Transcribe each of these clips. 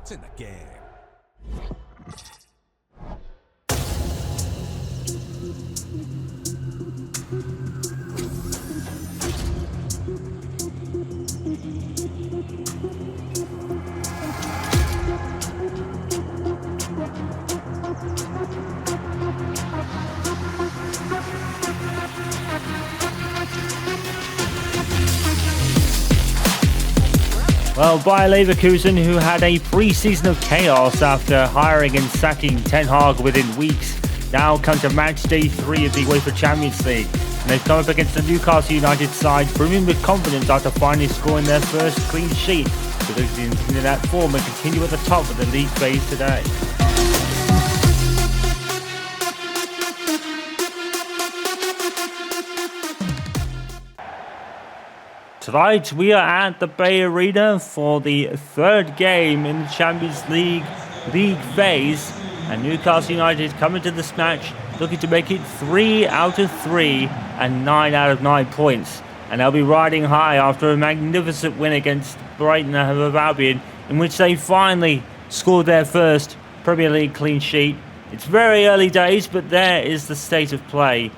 It's in the game. Well, Bayer Leverkusen, who had a pre-season of chaos after hiring and sacking Ten Hag within weeks, now come to match day 3 of the UEFA Champions League. And they've come up against the Newcastle United side, brimming with confidence after finally scoring their first clean sheet. So they can continue that form and continue at the top of the league phase today. Tonight we are at the Bay Arena for the third game in the Champions League phase, and Newcastle United coming to this match looking to make it 3 out of 3 and 9 out of 9 points, and they'll be riding high after a magnificent win against Brighton and Hove Albion, in which they finally scored their first Premier League clean sheet. It's very early days, but there is the state of play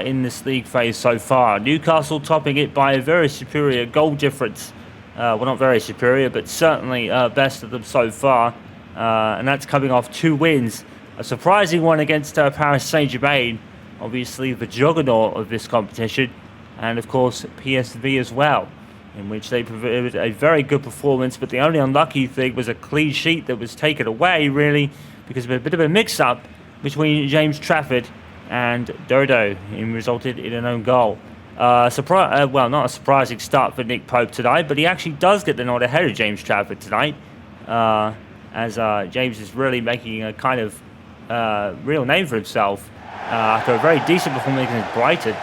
in this league phase so far. Newcastle topping it by a very superior goal difference. Well, not very superior, but certainly best of them so far. And that's coming off 2 wins. A surprising one against Paris Saint-Germain, obviously the juggernaut of this competition, and of course PSV as well, in which they provided a very good performance, but the only unlucky thing was a clean sheet that was taken away, really, because of a bit of a mix-up between James Trafford and Dodo, and resulted in an own goal. Well, not a surprising start for Nick Pope tonight, but he actually does get the nod ahead of James Trafford tonight, as James is really making a kind of real name for himself after a very decent performance against Brighton.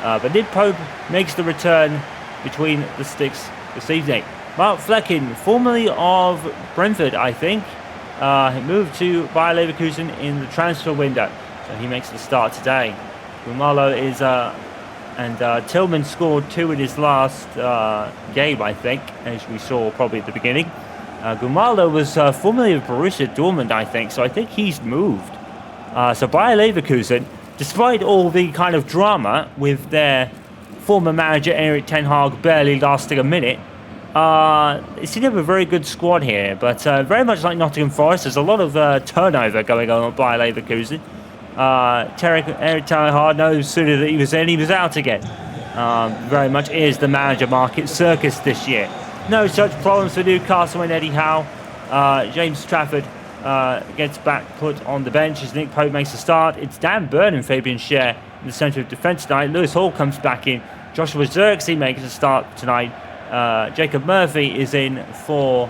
But Nick Pope makes the return between the sticks this evening. Mark Flecken, formerly of Brentford, I think, moved to Bayer Leverkusen in the transfer window. So he makes the start today. Gumalo is, and Tillman scored 2 in his last game, I think, as we saw probably at the beginning. Gumalo was formerly of Borussia Dortmund, I think, so I think he's moved. So Bayer Leverkusen, despite all the kind of drama with their former manager Erik Ten Hag barely lasting a minute, they seem to have a very good squad here, but very much like Nottingham Forest, there's a lot of turnover going on at Bayer Leverkusen. Erik Ten Hag knows sooner that he was in, he was out again. Very much is the manager market circus this year. No such problems for Newcastle and Eddie Howe. James Trafford gets back put on the bench as Nick Pope makes a start. It's Burn and Fabian Schär in the centre of defence tonight. Lewis Hall comes back in. Joshua Zirkzee makes a start tonight. Jacob Murphy is in for,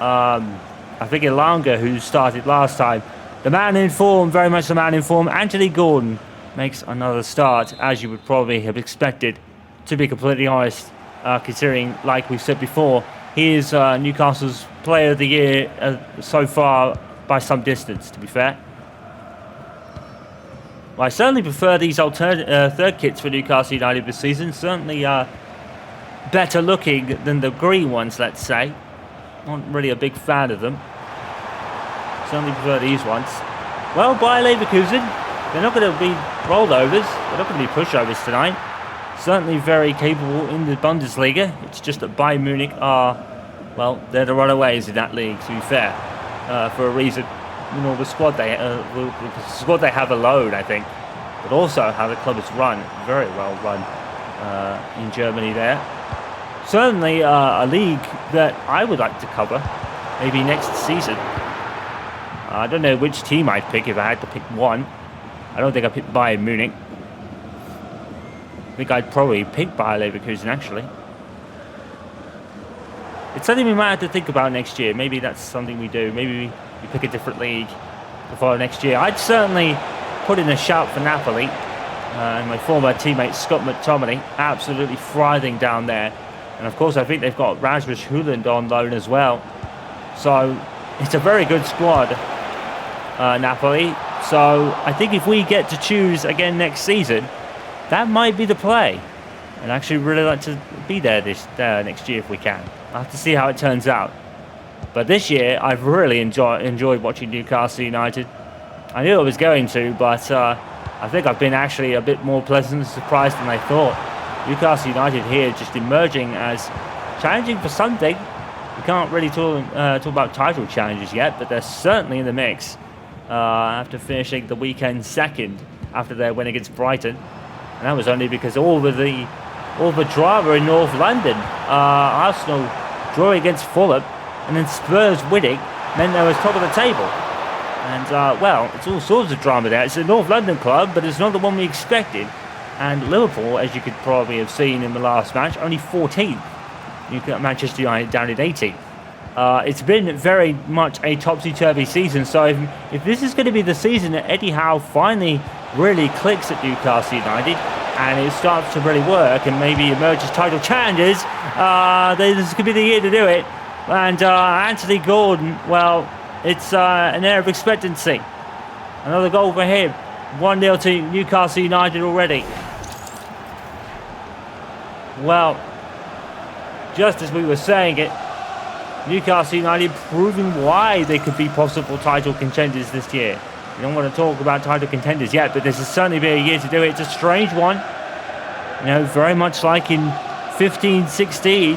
I think, Ilanga, who started last time. The man in form, very much the man in form, Anthony Gordon, makes another start, as you would probably have expected, to be completely honest, considering, like we've said before, he is Newcastle's player of the year so far by some distance, to be fair. Well, I certainly prefer these third kits for Newcastle United this season, certainly better looking than the green ones, let's say. Not really a big fan of them. Certainly prefer these ones. Well, Bayer Leverkusen, they're not going to be rollovers, they're not going to be pushovers tonight. Certainly very capable in the Bundesliga. It's just that Bayern Munich are, well, they're the runaways in that league, to be fair, for a reason. You know, the squad they have alone, I think, but also how the club is run, very well run in Germany there. Certainly a league that I would like to cover, maybe next season. I don't know which team I'd pick if I had to pick one. I don't think I'd pick Bayern Munich. I think I'd probably pick Bayer Leverkusen, actually. It's something we might have to think about next year. Maybe that's something we do. Maybe we pick a different league before next year. I'd certainly put in a shout for Napoli. And my former teammate Scott McTominay, absolutely thriving down there. And of course, I think they've got Rasmus Højlund on loan as well. So it's a very good squad, Napoli. So I think if we get to choose again next season, that might be the play. I'd actually really like to be there next year if we can. I'll have to see how it turns out. But this year, I've really enjoyed watching Newcastle United. I knew I was going to, but I think I've been actually a bit more pleasantly surprised than I thought. Newcastle United here just emerging as challenging for something. We can't really talk about title challenges yet, but they're certainly in the mix. After finishing the weekend second after their win against Brighton. And that was only because all the drama in North London. Arsenal drawing against Fulham and then Spurs winning meant they was top of the table. And, well, it's all sorts of drama there. It's a North London club, but it's not the one we expected. And Liverpool, as you could probably have seen in the last match, only 14th. You've got Manchester United down at 18th. It's been very much a topsy-turvy season, so if this is going to be the season that Eddie Howe finally really clicks at Newcastle United and it starts to really work and maybe emerges title challengers, this could be the year to do it. And Anthony Gordon, well, it's an air of expectancy. Another goal for him. 1-0 to Newcastle United already. Well, just as we were saying it, Newcastle United proving why they could be possible title contenders this year. We don't want to talk about title contenders yet, but this has certainly been a year to do it. It's a strange one. You know, very much like in 15-16,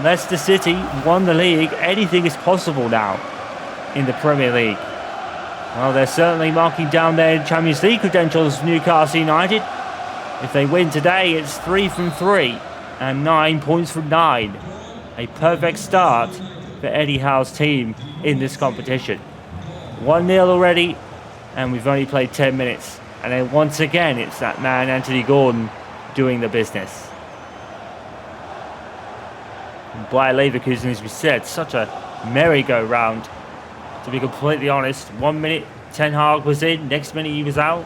Leicester City won the league. Anything is possible now in the Premier League. Well, they're certainly marking down their Champions League credentials, Newcastle United. If they win today, it's 3 from 3 and 9 points from 9. A perfect start for Eddie Howe's team in this competition. 1-0 already, and we've only played 10 minutes. And then once again, it's that man, Anthony Gordon, doing the business. And Bayer Leverkusen, as we said, such a merry-go-round. To be completely honest, 1 minute Ten Hag was in, next minute he was out.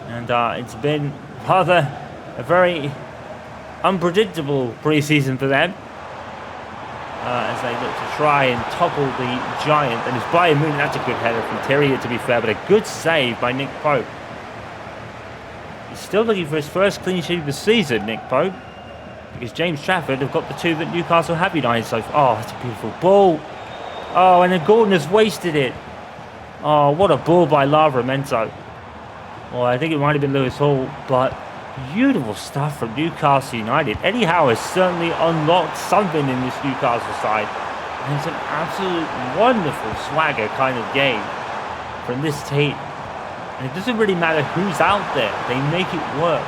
And it's been rather a very unpredictable pre-season for them. As they look to try and topple the giant. And it's Bayern Munich. That's a good header from Terrier, to be fair, but a good save by Nick Pope. He's still looking for his first clean sheet of the season, Nick Pope, because James Trafford have got the two that Newcastle have United so far. Oh, it's a beautiful ball. Oh, and then Gordon has wasted it. Oh, what a ball by Livramento. Well, I think it might have been Lewis Hall, but beautiful stuff from Newcastle United. Eddie Howe has certainly unlocked something in this Newcastle side. And it's an absolute wonderful swagger kind of game from this team. And it doesn't really matter who's out there. They make it work.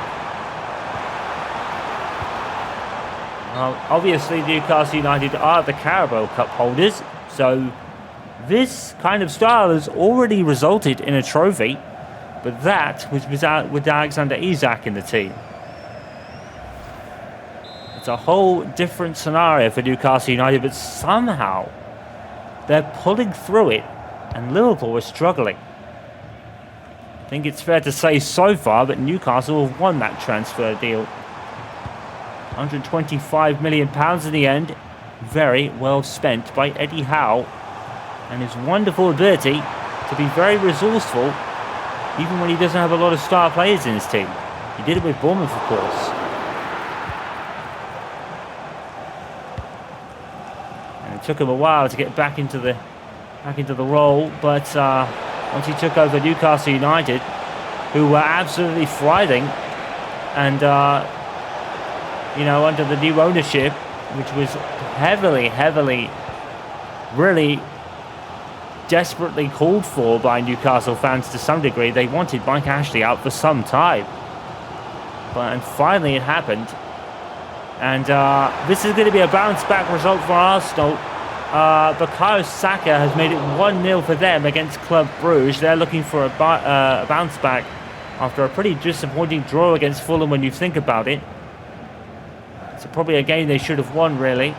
Obviously, Newcastle United are the Carabao Cup holders. So this kind of style has already resulted in a trophy. But that was with Alexander Isak in the team. It's a whole different scenario for Newcastle United, but somehow they're pulling through it, and Liverpool is struggling. I think it's fair to say so far that Newcastle have won that transfer deal. £125 million in the end. Very well spent by Eddie Howe and his wonderful ability to be very resourceful, even when he doesn't have a lot of star players in his team. He did it with Bournemouth, of course. And it took him a while to get back into the role, but once he took over Newcastle United, who were absolutely thriving, and you know, under the new ownership, which was heavily, really desperately called for by Newcastle fans to some degree. They wanted Mike Ashley out for some time, and finally it happened. And this is going to be a bounce back result for Arsenal. Bukayo Saka has made it 1-0 for them against Club Brugge. They're looking for a bounce back after a pretty disappointing draw against Fulham when you think about it. It's probably a game they should have won, really.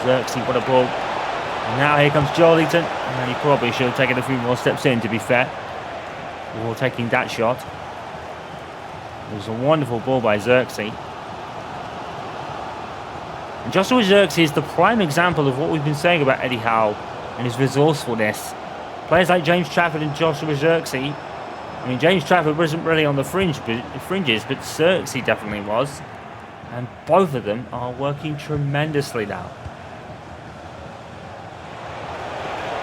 Xerxes, what a ball. And now here comes Joelinton, and he probably should have taken a few more steps in, to be fair, before taking that shot. It was a wonderful ball by Xerxes. And Joshua Xerxes is the prime example of what we've been saying about Eddie Howe and his resourcefulness. Players like James Trafford and Joshua Xerxes. I mean, James Trafford wasn't really on the fringes, but Xerxes definitely was. And both of them are working tremendously now.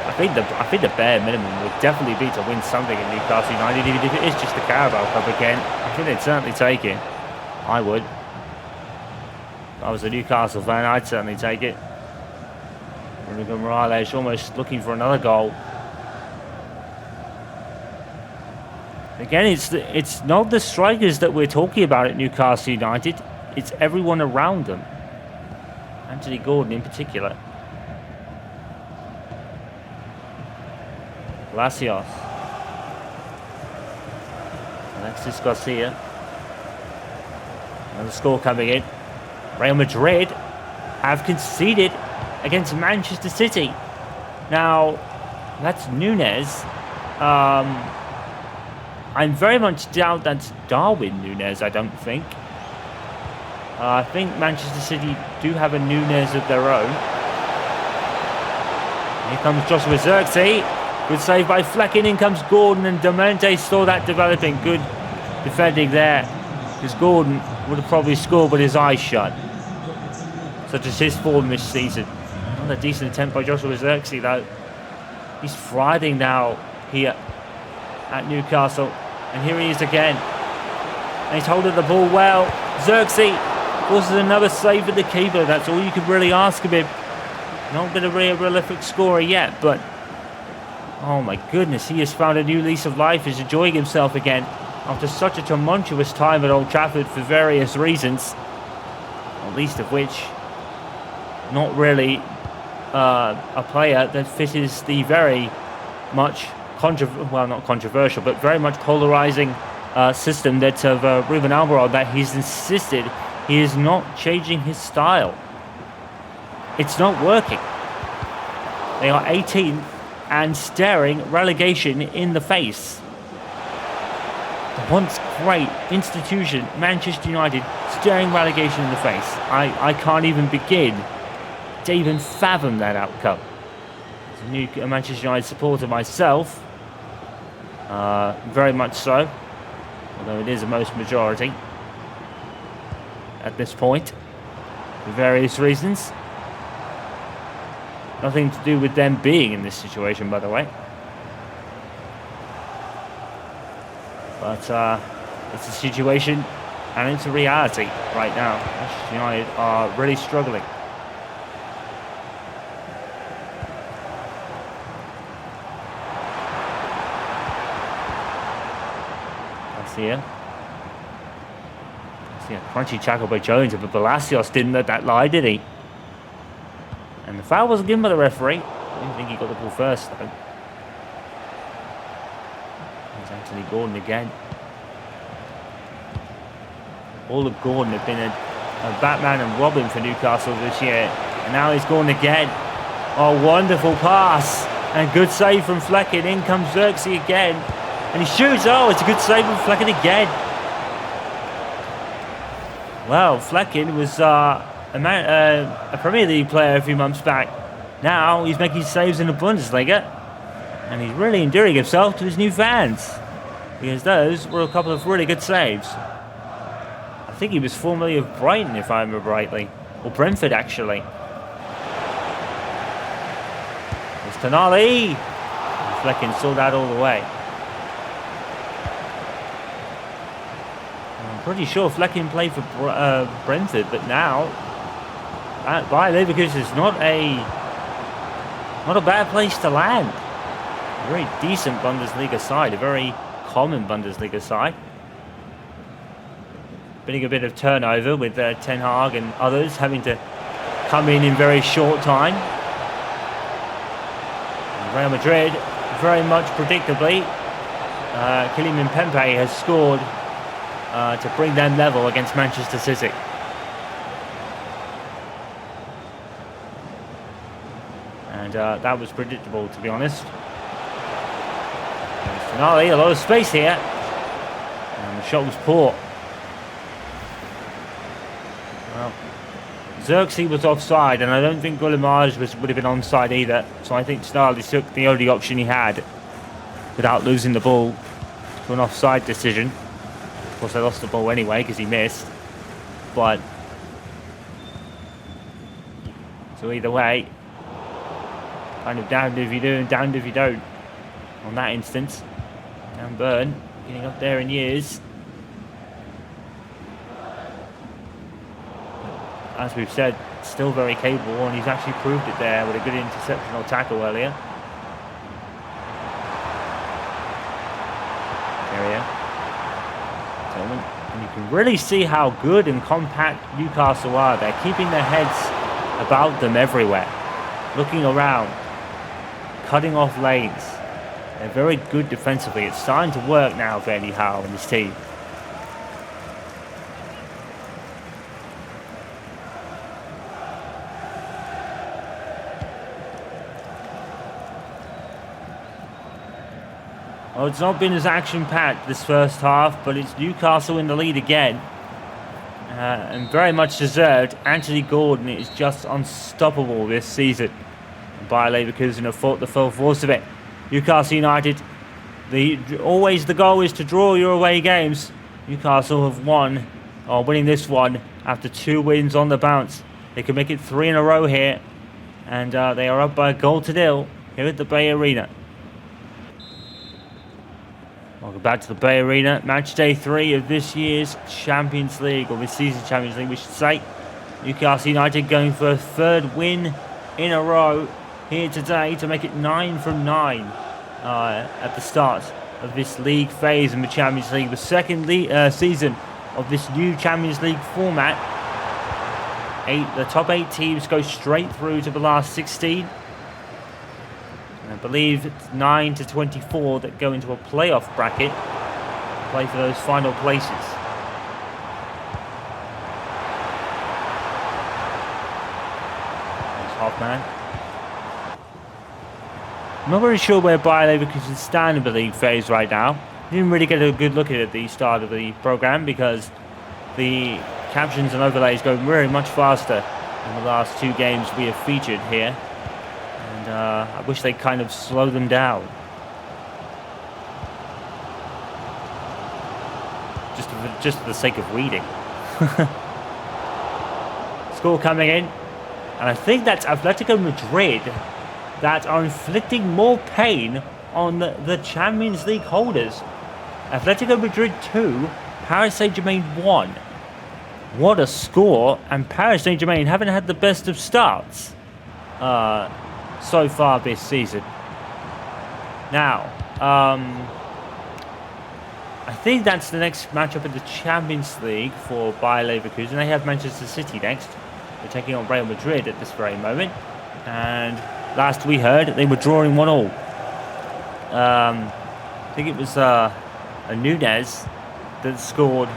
I think the bare minimum would definitely be to win something in Newcastle United, even if it is just the Carabao Cup again. I think they'd certainly take it. I would. If I was a Newcastle fan, I'd certainly take it. Morales almost looking for another goal. Again, it's not the strikers that we're talking about at Newcastle United. It's everyone around them. Anthony Gordon in particular. Palacios. Alexis Garcia. Another score coming in. Real Madrid have conceded against Manchester City. Now, that's Nunes. I very much doubt that's Darwin Nunes, I don't think. I think Manchester City do have a Nunes of their own. Here comes Joshua Zirkzee. Good save by Flecken. In comes Gordon, and Demente saw that developing. Good defending there, because Gordon would have probably scored with his eyes shut. Such as his form this season. Not a decent attempt by Joshua Zirkzee though. He's thriving now here at Newcastle. And here he is again. And he's holding the ball well. Zirkzee forces another save for the keeper. That's all you could really ask of him. Not going to be a prolific scorer yet, but oh my goodness, he has found a new lease of life. He's enjoying himself again after such a tumultuous time at Old Trafford for various reasons. Not least of which, not really a player that fits the very much not controversial, but very much polarizing system that of Ruben Almiron, that he's insisted he is not changing his style. It's not working. They are 18th and staring relegation in the face. The once great institution, Manchester United, staring relegation in the face. I can't even begin to even fathom that outcome. As a new Manchester United supporter myself, very much so, although it is a most majority at this point, for various reasons. Nothing to do with them being in this situation, by the way. But it's a situation and it's a reality right now. Manchester United are really struggling. Here. See a crunchy tackle by Jones, but Palacios didn't let that lie, did he? And the foul wasn't given by the referee. I didn't think he got the ball first, though. There's Anthony Gordon again. All of Gordon have been a Batman and Robin for Newcastle this year. And now he's Gordon again. Oh, wonderful pass. And good save from Flecken. In comes Zirkzee again. And he shoots. Oh, it's a good save from Flecken again. Well, Flecken was a Premier League player a few months back. Now he's making saves in the Bundesliga. And he's really endearing himself to his new fans. Because those were a couple of really good saves. I think he was formerly of Brighton, if I remember rightly. Or Brentford, actually. There's Tonali. Flecken saw that all the way. Pretty sure Flecken played for Brentford, but now Bayer Leverkusen is not a bad place to land. A very decent Bundesliga side, a very common Bundesliga side. Been a bit of turnover with Ten Hag and others having to come in very short time. And Real Madrid, very much predictably, Kylian Mbappé has scored to bring them level against Manchester City. And that was predictable, to be honest. Tonali, a lot of space here. And the shot was poor. Well, Zirkzee was offside, and I don't think Goulamage would have been onside either. So I think Tonali took the only option he had without losing the ball to an offside decision. Of course, they lost the ball anyway because he missed. But So either way, kind of damned if you do and damned if you don't on that instance. And Burn getting up there in years. As we've said, still very capable, and he's actually proved it there with a good interceptional tackle earlier. And you can really see how good and compact Newcastle are. They're keeping their heads about them everywhere, looking around, cutting off lanes. They're very good defensively. It's starting to work now for Eddie Howe and his team. Well, it's not been as action-packed this first half, but it's Newcastle in the lead again. And very much deserved. Anthony Gordon is just unstoppable this season. Bayer Leverkusen have fought the full force of it. Newcastle United, always the goal is to draw your away games. Newcastle have winning this one after 2 wins on the bounce. They can make it 3 in a row here. And they are up by a goal to 0 here at the Bay Arena. Welcome back to the Bay Arena. Match day 3 of this year's Champions League, or this season's Champions League, we should say. Newcastle United going for a 3rd win in a row here today to make it 9 from 9 at the start of this league phase in the Champions League. The 2nd season of this new Champions League format. The top 8 teams go straight through to the last 16. I believe it's 9 to 24 that go into a playoff bracket, play for those final places. There's Hoffman. I'm not very sure where Bayer Leverkusen stand in the league phase right now. Didn't really get a good look at it at the start of the program because the captions and overlays go very much faster than the last 2 games we have featured here. I wish they'd kind of slow them down. Just for the sake of reading. Score coming in. And I think that's Atletico Madrid that are inflicting more pain on the Champions League holders. Atletico Madrid 2, Paris Saint-Germain 1. What a score. And Paris Saint-Germain haven't had the best of starts so far this season. Now, I think that's the next matchup in the Champions League for Bayer Leverkusen. They have Manchester City next. They're taking on Real Madrid at this very moment. And last we heard, they were drawing 1-1. I think it was a Nunez that scored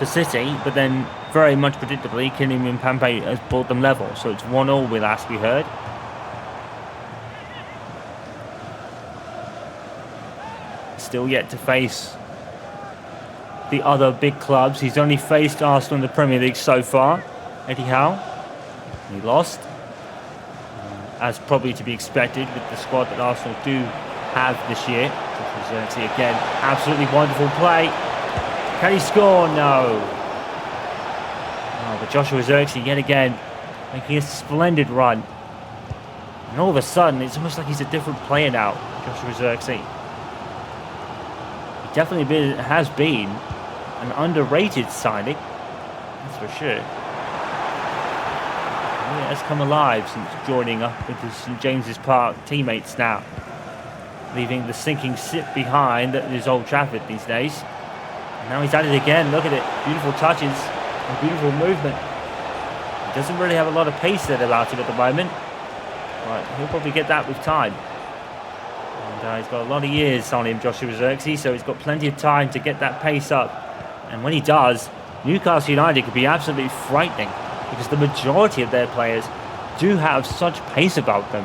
for City, but then very much predictably, Kylian Mbappe has brought them level. So it's 1-1 with last we heard. Still yet to face the other big clubs. He's only faced Arsenal in the Premier League so far. Eddie Howe. He lost. As probably to be expected with the squad that Arsenal do have this year. Again, absolutely wonderful play. Can he score? No. Oh, but Joshua Zirkzee yet again making a splendid run. And all of a sudden, it's almost like he's a different player now, Joshua Zirkzee. Definitely has been an underrated signing, that's for sure. He has come alive since joining up with the St James's Park teammates now, leaving the sinking ship behind at his Old Trafford these days. And now he's at it again. Look at it, beautiful touches and beautiful movement. He doesn't really have a lot of pace there about him at the moment, but he'll probably get that with time. He's got a lot of years on him, Joshua Zirkzee, so he's got plenty of time to get that pace up. And when he does, Newcastle United could be absolutely frightening because the majority of their players do have such pace about them.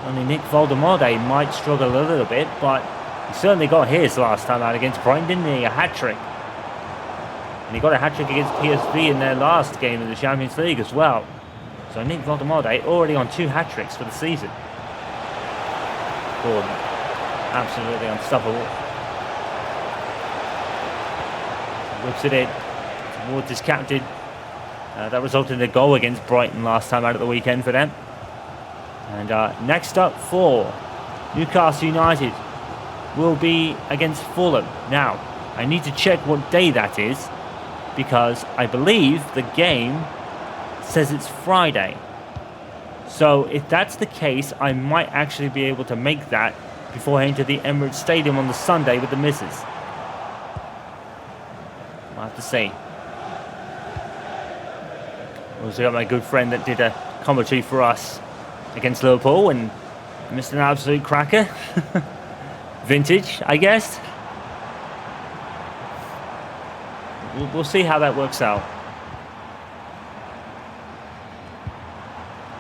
Only Nick Voldemorde might struggle a little bit, but he certainly got his last time out against Brighton, didn't he? A hat-trick. And he got a hat-trick against PSV in their last game of the Champions League as well. So Nick Voldemorde already on 2 hat-tricks for the season. Gordon. Absolutely unstoppable. Whips it in towards his captain. That resulted in a goal against Brighton last time out of the weekend for them. And next up for Newcastle United will be against Fulham. Now, I need to check what day that is, because I believe the game says it's Friday. So if that's the case, I might actually be able to make that before heading to the Emirates Stadium on the Sunday with the missus. I'll have to see. Also got my good friend that did a commentary for us against Liverpool and missed an absolute cracker. Vintage, I guess. We'll see how that works out.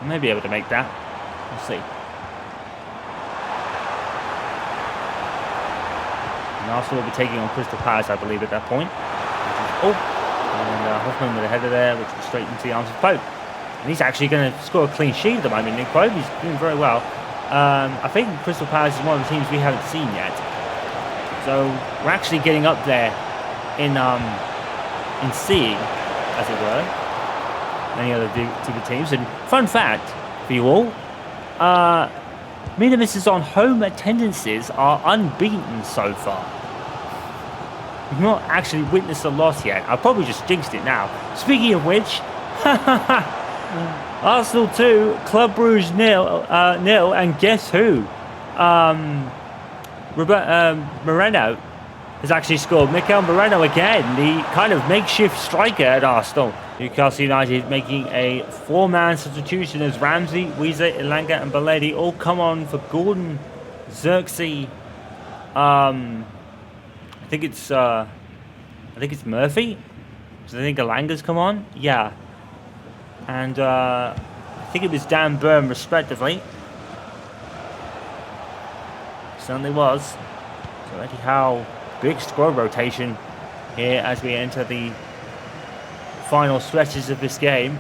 I may be able to make that. We'll see. And Arsenal will be taking on Crystal Palace, I believe, at that point. And Hoffman with a header there, which was straight into the arms of Pope. And he's actually going to score a clean sheet at the moment, Nick Pope. He's doing very well. I think Crystal Palace is one of the teams we haven't seen yet. So we're actually getting up there in seeing, as it were, many other TV teams. And fun fact for you all, me and the missus on home attendances are unbeaten so far. We've not actually witnessed a loss yet. I've probably just jinxed it now. Speaking of which, Arsenal 2, Club Brugge 0, and guess who? Moreno has actually scored. Mikel Moreno again, the kind of makeshift striker at Arsenal. Newcastle United making a 4-man substitution as Ramsey, Wiese, Elanga and Baledi all come on for Gordon, Xerxes. I think it's Murphy. So I think Elanga's come on. Yeah. And I think it was Dan Burn respectively. Certainly was. So Eddie Howe, big squad rotation here as we enter the final stretches of this game.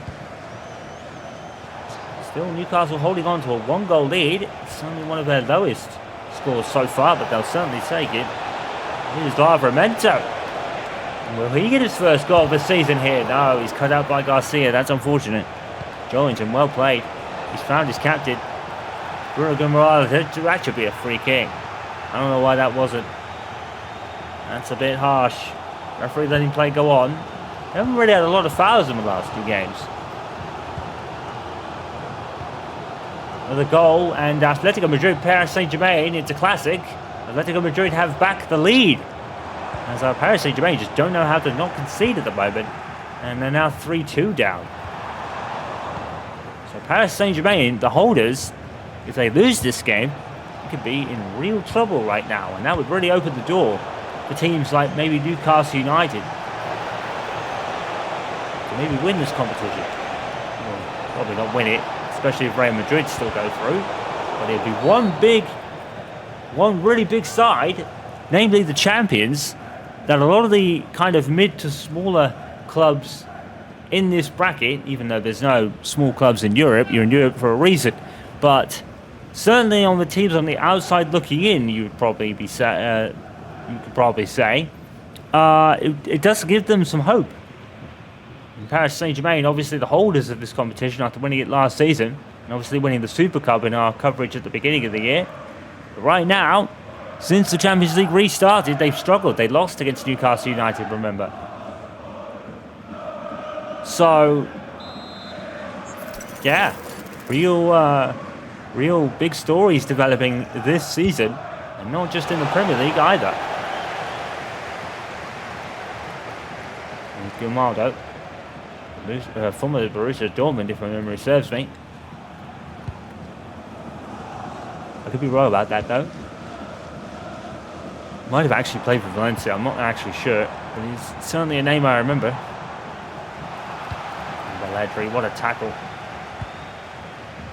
Still Newcastle holding on to a 1-goal lead. It's certainly one of their lowest scores so far, but they'll certainly take it. Here's Livramento. Will he get his first goal of the season here? No, he's cut out by Garcia. That's unfortunate. Jolinton, well played. He's found his captain. Bruno Guimaraes, that should be a free kick. I don't know why that wasn't. That's a bit harsh. Referee letting play go on. They haven't really had a lot of fouls in the last 2 games. With a goal, and Atletico Madrid, Paris Saint-Germain, it's a classic. Atletico Madrid have back the lead. As Paris Saint-Germain just don't know how to not concede at the moment. And they're now 3-2 down. So Paris Saint-Germain, the holders, if they lose this game, they could be in real trouble right now. And that would really open the door for teams like maybe Newcastle United to maybe win this competition. Well, probably not win it, especially if Real Madrid still go through. But it'd be one really big side, namely the champions, that a lot of the kind of mid to smaller clubs in this bracket, even though there's no small clubs in Europe, you're in Europe for a reason, but certainly on the teams on the outside looking in, you could probably say it does give them some hope. And Paris Saint-Germain, obviously the holders of this competition after winning it last season, and obviously winning the Super Cup in our coverage at the beginning of the year. But right now, since the Champions League restarted, they've struggled. They lost against Newcastle United, remember. So, yeah, real big stories developing this season, and not just in the Premier League either. And Guimaldo, former Borussia Dortmund, if my memory serves me. I could be wrong about that though. Might have actually played for Valencia, I'm not actually sure, but he's certainly a name I remember. Balledri, what a tackle.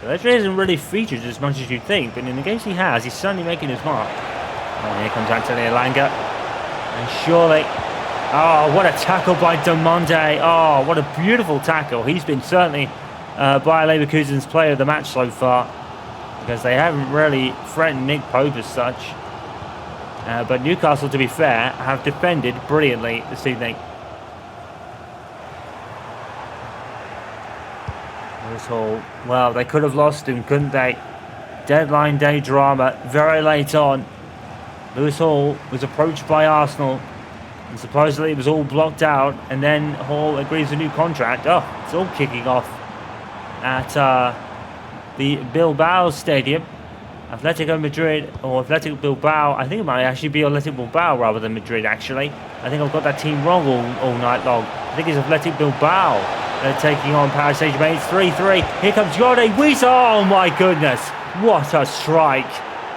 Balledri hasn't really featured as much as you'd think, but in the games he has, he's certainly making his mark. And here comes Anthony Elanga. And surely, oh, what a tackle by Diomande. Oh, what a beautiful tackle. He's been certainly Bayer Leverkusen's player of the match so far, because they haven't really threatened Nick Pope as such. But Newcastle, to be fair, have defended brilliantly this evening. Lewis Hall, well, they could have lost him, couldn't they? Deadline day drama very late on. Lewis Hall was approached by Arsenal and supposedly it was all blocked out, and then Hall agrees a new contract. Oh, it's all kicking off at the Bilbao Stadium. Atletico Madrid or Athletic Bilbao. I think it might actually be Athletic Bilbao rather than Madrid, actually. I think I've got that team wrong all night long. I think it's Athletic Bilbao. They're taking on Paris Saint-Germain. It's 3-3. Here comes Gane Wiesa. Oh my goodness. What a strike.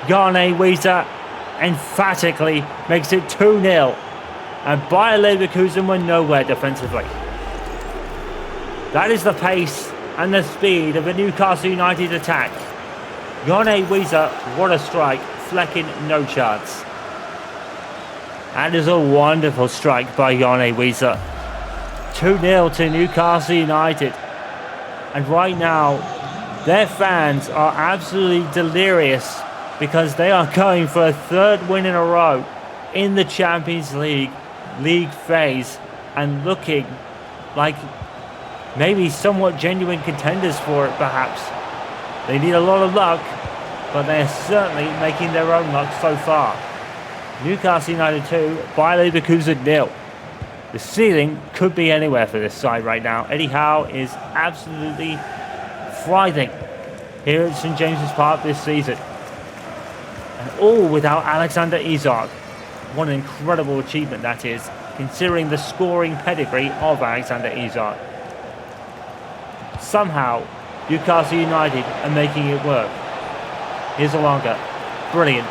Gane Wiesa emphatically makes it 2-0. And Bayer Leverkusen were nowhere defensively. That is the pace and the speed of a Newcastle United attack. Gane Wiesa, what a strike. Flecking no chance. That is a wonderful strike by Gane Wiesa. 2-0 to Newcastle United. And right now, their fans are absolutely delirious because they are going for a third win in a row in the Champions League phase and looking like maybe somewhat genuine contenders for it, perhaps. They need a lot of luck, but they're certainly making their own luck so far. Newcastle United 2, Bayer Leverkusen 0. The ceiling could be anywhere for this side right now. Eddie Howe is absolutely thriving here at St James's Park this season. And all without Alexander Isak. What an incredible achievement that is, considering the scoring pedigree of Alexander Isak. Somehow, Newcastle United are making it work. Here's Alonga. Brilliant.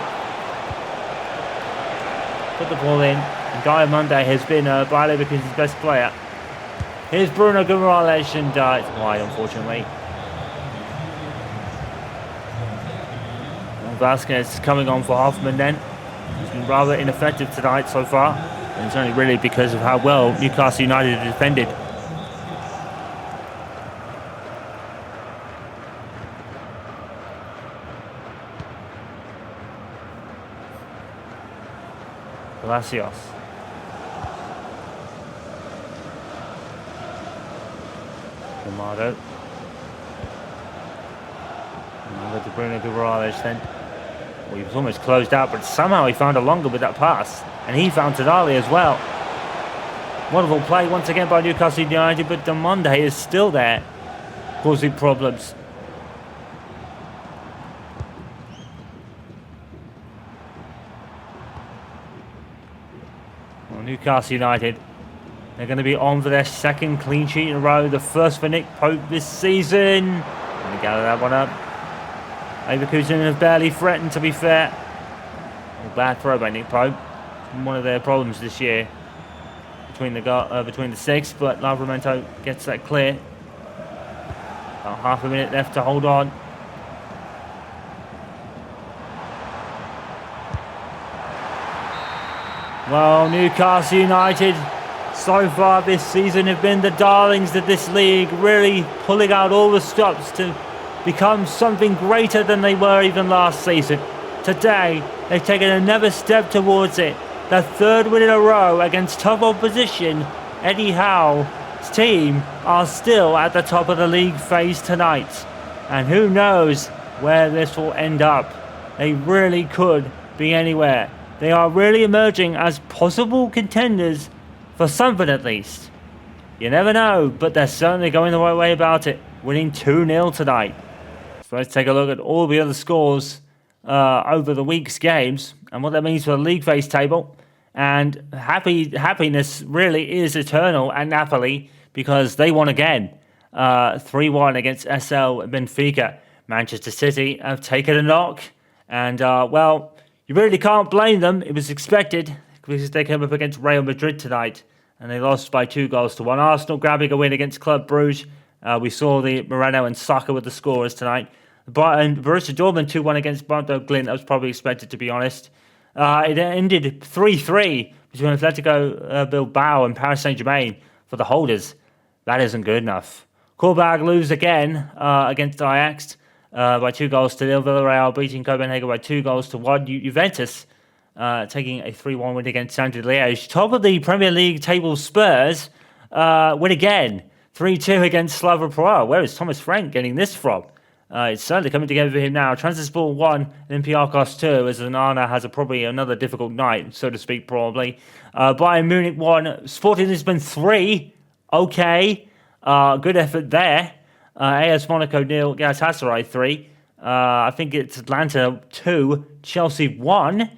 Put the ball in. And Guy Monday has been Bayer Leverkusen's best player. Here's Bruno Guimaraes, and it's wide, unfortunately. And Vasquez coming on for Hoffman then. He's been rather ineffective tonight so far. And it's only really because of how well Newcastle United have defended. Palacios. Amado. And over to Bruno Guimaraes then. Well, he was almost closed out, but somehow he found Alonga with that pass. And he found Tonali as well. Wonderful play once again by Newcastle United, but Monday is still there, causing problems. Well, Newcastle United, they're going to be on for their second clean sheet in a row. The first for Nick Pope this season. Going to gather that one up. Leverkusen have barely threatened, to be fair. A bad throw by Nick Pope. One of their problems this year between the six, but Livramento gets that clear. About half a minute left to hold on. Well, Newcastle United so far this season have been the darlings of this league, really pulling out all the stops to become something greater than they were even last season. Today, they've taken another step towards it. The third win in a row against tough opposition. Eddie Howe's team are still at the top of the league phase tonight. And who knows where this will end up. They really could be anywhere. They are really emerging as possible contenders for something at least. You never know, but they're certainly going the right way about it. Winning 2-0 tonight. So let's take a look at all the other scores over the week's games and what that means for the league phase table. And happiness really is eternal at Napoli because they won again. 3-1 against SL Benfica. Manchester City have taken a knock. And, well, you really can't blame them. It was expected because they came up against Real Madrid tonight. And they lost by 2-1. Arsenal grabbing a win against Club Brugge. We saw the Moreno and Saka with the scorers tonight. And Borussia Dortmund 2-1 against Bodo Glimt. That was probably expected, to be honest. It ended 3-3 between Atletico Bilbao and Paris Saint-Germain for the holders. That isn't good enough. Korbag lose again against Ajax by 2-0. Villarreal beating Copenhagen by 2-1. Juventus taking a 3-1 win against Standard Liège. Top of the Premier League table Spurs win again. 3-2 against Slava Prague. Where is Thomas Frank getting this from? It's certainly coming together for him now. Transport 1, Olympiacos 2, as Onana has probably another difficult night, so to speak, probably. Bayern Munich 1, Sporting Lisbon 3. Okay. Good effort there. AS Monaco 0, Galatasaray 3. I think it's Atlanta 2, Chelsea 1.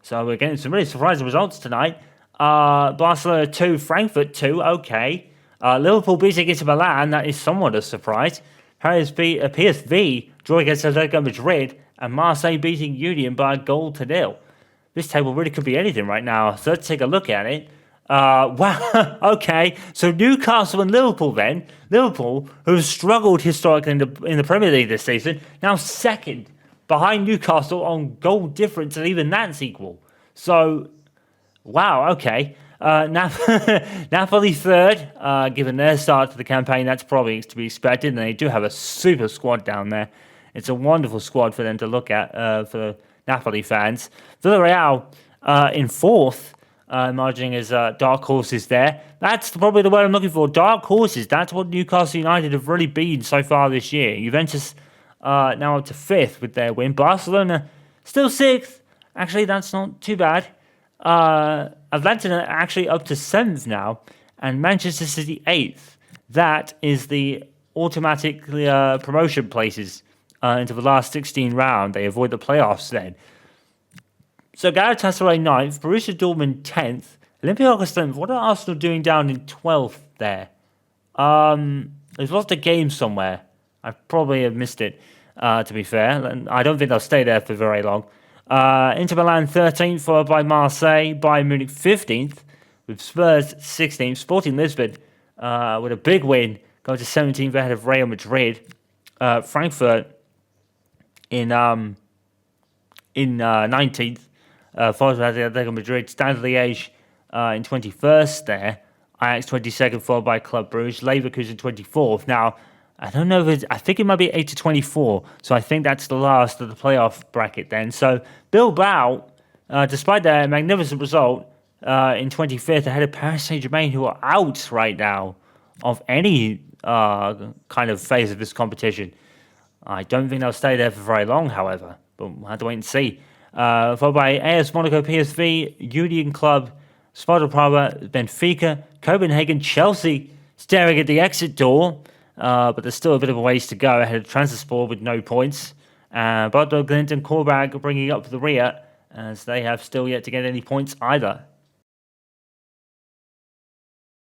So we're getting some really surprising results tonight. Barcelona 2, Frankfurt 2. Okay. Liverpool beating Inter Milan. That is somewhat a surprise. PSV drawing against Atletico Madrid, and Marseille beating Union by a 0-0. This table really could be anything right now, so let's take a look at it. Wow, okay, so Newcastle and Liverpool then. Liverpool, who have struggled historically in the Premier League this season, now second behind Newcastle on goal difference, and even that's equal. So, wow, okay. Napoli third, given their start to the campaign, that's probably to be expected, and they do have a super squad down there. It's a wonderful squad for them to look at for Napoli fans. Villarreal in fourth, emerging as dark horses there. That's probably the word I'm looking for, dark horses. That's what Newcastle United have really been so far this year. Juventus now up to fifth with their win. Barcelona still sixth. Actually, that's not too bad. Atlanta actually up to 7th now, and Manchester City 8th. That is the automatic promotion places into the last 16 round. They avoid the playoffs then. So Galatasaray 9th, Borussia Dortmund 10th, Olympiacos 10th. What are Arsenal doing down in 12th there? There's lost a game somewhere. I probably have missed it, to be fair. I don't think they'll stay there for very long. Inter Milan 13th, followed by Marseille. Bayern Munich 15th, with Spurs 16th. Sporting Lisbon with a big win, going to 17th ahead of Real Madrid. Frankfurt in 19th, followed by Atletico Madrid. Stade Liège in 21st there. Ajax 22nd, followed by Club Brugge. Leverkusen 24th. Now, I don't know if I think it might be 8 to 24, so I think that's the last of the playoff bracket then. So Bilbao, despite their magnificent result in 25th, ahead of Paris Saint-Germain, who are out right now of any kind of phase of this competition. I don't think they'll stay there for very long, however, but we'll have to wait and see. Followed by AS Monaco, PSV, Union Club, Sparta Prague, Benfica, Copenhagen, Chelsea staring at the exit door. But there's still a bit of a ways to go ahead of Transport with no points. But Glimt and Korbag bringing up the rear, as they have still yet to get any points either.